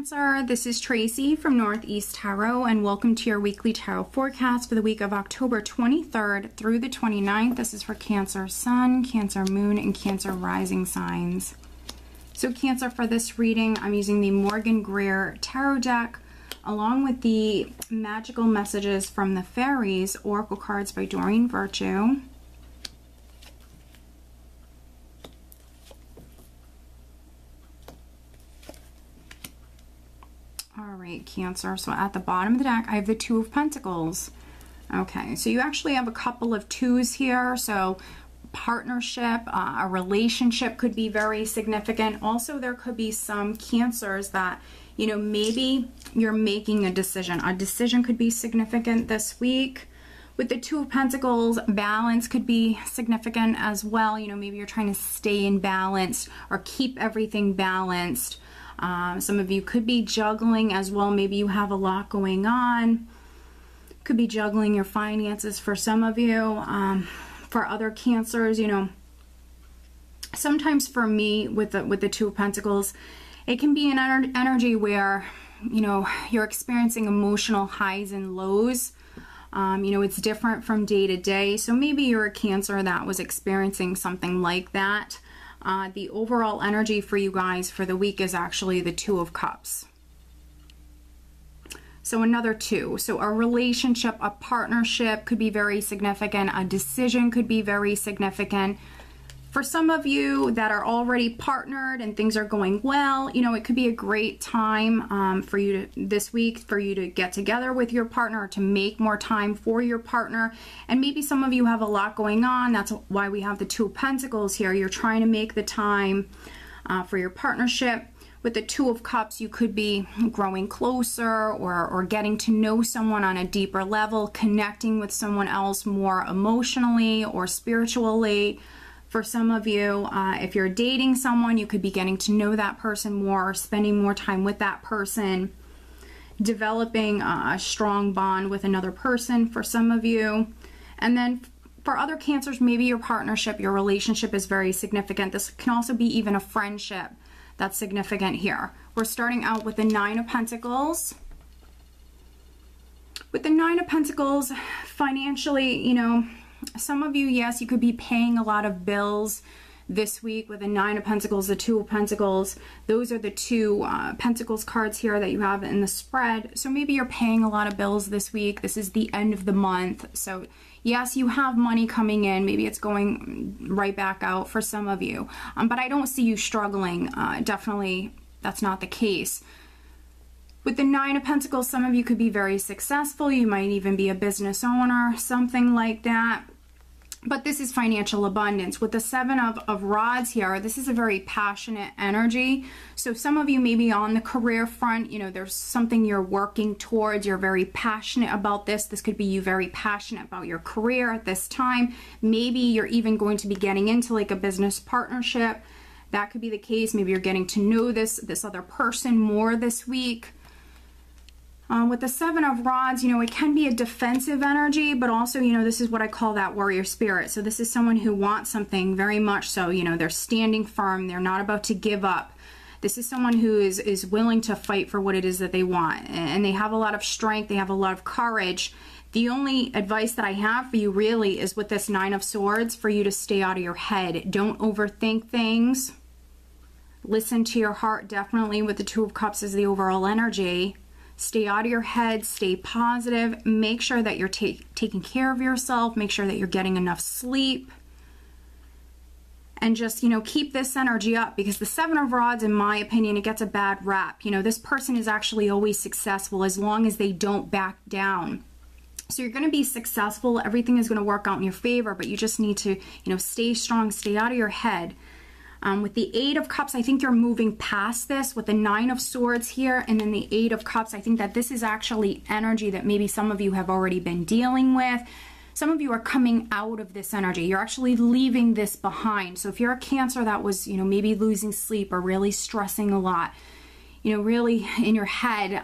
Cancer, this is Tracy from Northeast Tarot, and welcome to your weekly tarot forecast for the week of October 23rd through the 29th. This is for Cancer Sun, Cancer Moon, and Cancer Rising signs. So Cancer, for this reading, I'm using the Morgan Greer Tarot deck, along with the Magical Messages from the Fairies Oracle cards by Doreen Virtue. All right, Cancer, so at the bottom of the deck, I have the Two of Pentacles. Okay, so you actually have a couple of twos here, so partnership, a relationship could be very significant. Also, there could be some Cancers that, you know, maybe you're making a decision. A decision could be significant this week. With the Two of Pentacles, balance could be significant as well. You know, maybe you're trying to stay in balance or keep everything balanced. Some of you could be juggling as well. Maybe you have a lot going on. Could be juggling your finances for some of you. For other Cancers, you know, sometimes for me with the Two of Pentacles, it can be an energy where, you know, you're experiencing emotional highs and lows. You know, it's different from day to day. So maybe you're a Cancer that was experiencing something like that. The overall energy for you guys for the week is actually the Two of Cups. So another two. So a relationship, a partnership could be very significant. A decision could be very significant. For some of you that are already partnered and things are going well, you know, it could be a great time for you to, this week, for you to get together with your partner, to make more time for your partner. And maybe some of you have a lot going on. That's why we have the Two of Pentacles here. You're trying to make the time for your partnership. With the Two of Cups, you could be growing closer or getting to know someone on a deeper level, connecting with someone else more emotionally or spiritually. For some of you, if you're dating someone, you could be getting to know that person more, spending more time with that person, developing a strong bond with another person for some of you. And then for other Cancers, maybe your partnership, your relationship is very significant. This can also be even a friendship that's significant here. We're starting out with the Nine of Pentacles. With the Nine of Pentacles, financially, you know, some of you, yes, you could be paying a lot of bills this week with the Nine of Pentacles, the Two of Pentacles. Those are the two Pentacles cards here that you have in the spread. So maybe you're paying a lot of bills this week. This is the end of the month. So yes, you have money coming in. Maybe it's going right back out for some of you. But I don't see you struggling. Definitely, that's not the case. With the Nine of Pentacles, some of you could be very successful. You might even be a business owner, something like that. But this is financial abundance. With the Seven of Rods here, this is a very passionate energy. So some of you may be on the career front. You know, there's something you're working towards. You're very passionate about this. This could be you very passionate about your career at this time. Maybe you're even going to be getting into like a business partnership. That could be the case. Maybe you're getting to know this other person more this week. With the Seven of Rods, you know, it can be a defensive energy, but also, you know, this is what I call that warrior spirit. So this is someone who wants something very much so, you know, they're standing firm. They're not about to give up. This is someone who is willing to fight for what it is that they want. And they have a lot of strength. They have a lot of courage. The only advice that I have for you really is with this Nine of Swords, for you to stay out of your head. Don't overthink things. Listen to your heart. Definitely with the Two of Cups is the overall energy. Stay out of your head, stay positive, make sure that you're taking care of yourself, make sure that you're getting enough sleep, and just, you know, keep this energy up, because the Seven of Rods, in my opinion, it gets a bad rap. You know, this person is actually always successful as long as they don't back down. So you're going to be successful, everything is going to work out in your favor, but you just need to, you know, stay strong, stay out of your head. With the Eight of Cups, I think you're moving past this. With the Nine of Swords here and then the Eight of Cups, I think that this is actually energy that maybe some of you have already been dealing with. Some of you are coming out of this energy. You're actually leaving this behind. So if you're a Cancer that was, you know, maybe losing sleep or really stressing a lot, you know, really in your head,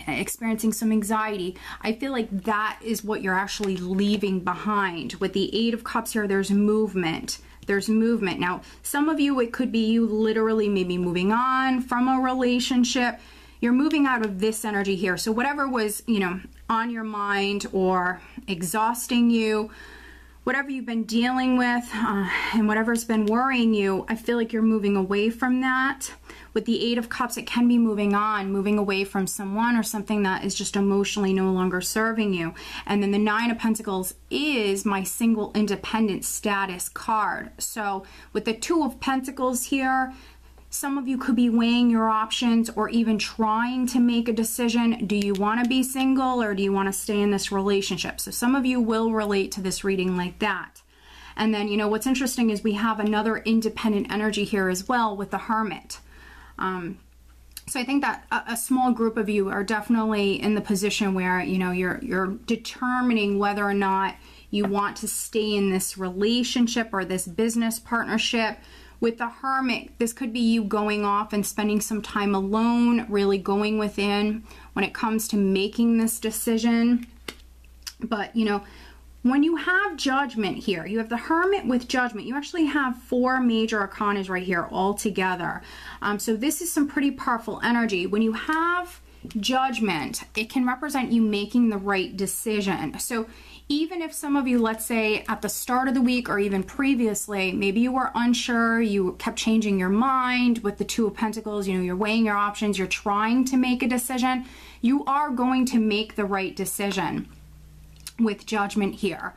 experiencing some anxiety, I feel like that is what you're actually leaving behind. With the Eight of Cups here, there's movement. There's movement. Now, some of you, it could be you literally maybe moving on from a relationship. you're moving out of this energy here. So whatever was, you know, on your mind or exhausting you, whatever you've been dealing with, and whatever's been worrying you, I feel like you're moving away from that. With the Eight of Cups, it can be moving on, moving away from someone or something that is just emotionally no longer serving you. And then the Nine of Pentacles is my single independent status card. So with the Two of Pentacles here, some of you could be weighing your options or even trying to make a decision. Do you want to be single or do you want to stay in this relationship? So some of you will relate to this reading like that. And then, you know, what's interesting is we have another independent energy here as well with the Hermit. So I think that a small group of you are definitely in the position where, you know, you're determining whether or not you want to stay in this relationship or this business partnership. With the Hermit, this could be you going off and spending some time alone, really going within when it comes to making this decision. But, you know, when you have Judgment here, you have the Hermit with Judgment. You actually have 4 major arcanas right here all together. So this is some pretty powerful energy. When you have Judgment, it can represent you making the right decision. So even if some of you, let's say at the start of the week or even previously, maybe you were unsure, you kept changing your mind with the Two of Pentacles, you know, you're weighing your options, you're trying to make a decision, you are going to make the right decision with Judgment here.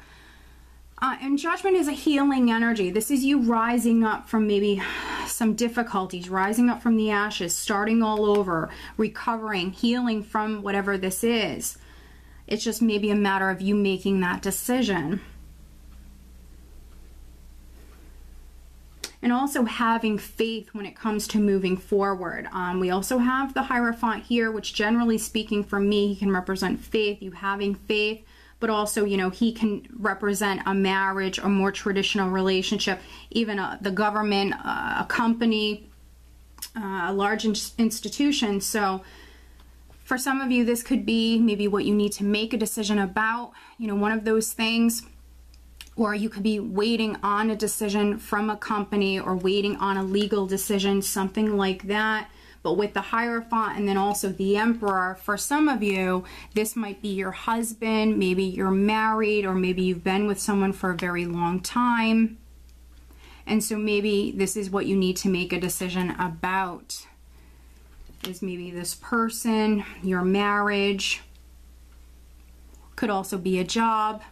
And Judgment is a healing energy. This is you rising up from maybe some difficulties, rising up from the ashes, starting all over, recovering, healing from whatever this is. It's just maybe a matter of you making that decision. And also having faith when it comes to moving forward. We also have the Hierophant here, which generally speaking for me, he can represent faith, you having faith, but also, you know, he can represent a marriage, a more traditional relationship, even the government, a company, a large institution. So for some of you, this could be maybe what you need to make a decision about, you know, one of those things. Or you could be waiting on a decision from a company or waiting on a legal decision, something like that. But with the Hierophant and then also the Emperor, for some of you, this might be your husband, maybe you're married, or maybe you've been with someone for a very long time. And so maybe this is what you need to make a decision about. Is maybe this person, your marriage, could also be a job.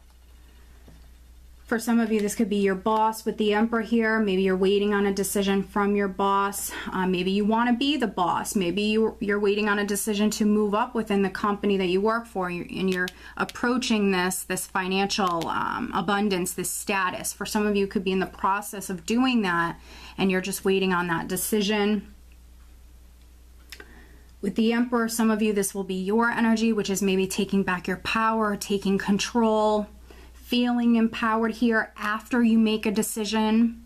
For some of you, this could be your boss with the Emperor here. Maybe you're waiting on a decision from your boss. Maybe you want to be the boss. Maybe you're waiting on a decision to move up within the company that you work for, and you're approaching this financial abundance, this status. For some of you, it could be in the process of doing that, and you're just waiting on that decision. With the Emperor, some of you, this will be your energy, which is maybe taking back your power, taking control, feeling empowered here after you make a decision.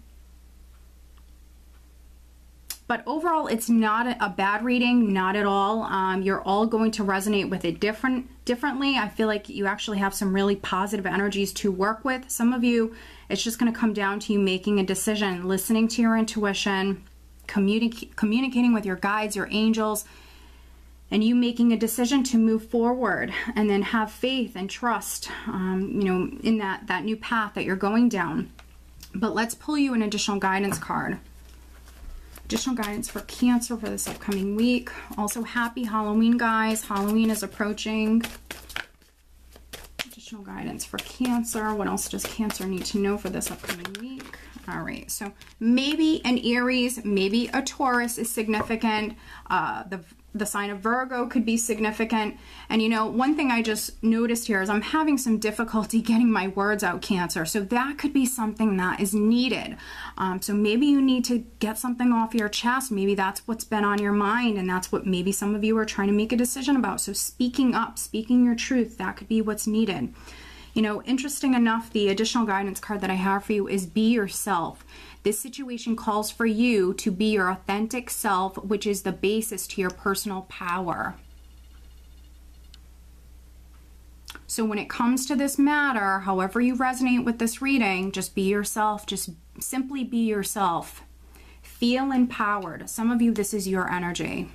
But overall, it's not a bad reading, not at all. You're all going to resonate with it differently. I feel like you actually have some really positive energies to work with. Some of you, it's just going to come down to you making a decision, listening to your intuition, communicating with your guides, your angels, and you making a decision to move forward and then have faith and trust, you know, in that new path that you're going down. But let's pull you an additional guidance card. Additional guidance for Cancer for this upcoming week. Also, happy Halloween, guys. Halloween is approaching. Additional guidance for Cancer. What else does Cancer need to know for this upcoming week? All right, so maybe an Aries, maybe a Taurus is significant. The sign of Virgo could be significant. And you know, one thing I just noticed here is I'm having some difficulty getting my words out, Cancer. So that could be something that is needed. So maybe you need to get something off your chest. Maybe that's what's been on your mind, and that's what maybe some of you are trying to make a decision about. So speaking up, speaking your truth, that could be what's needed. You know, interesting enough, the additional guidance card that I have for you is be yourself. This situation calls for you to be your authentic self, which is the basis to your personal power. So when it comes to this matter, however you resonate with this reading, just be yourself. Just simply be yourself. Feel empowered. Some of you, this is your energy.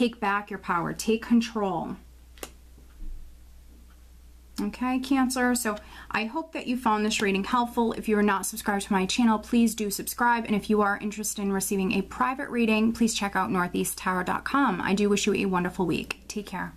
take back your power, take control. Okay, Cancer, so I hope that you found this reading helpful. If you are not subscribed to my channel, please do subscribe. And if you are interested in receiving a private reading, please check out northeasttarot.com. I do wish you a wonderful week. Take care.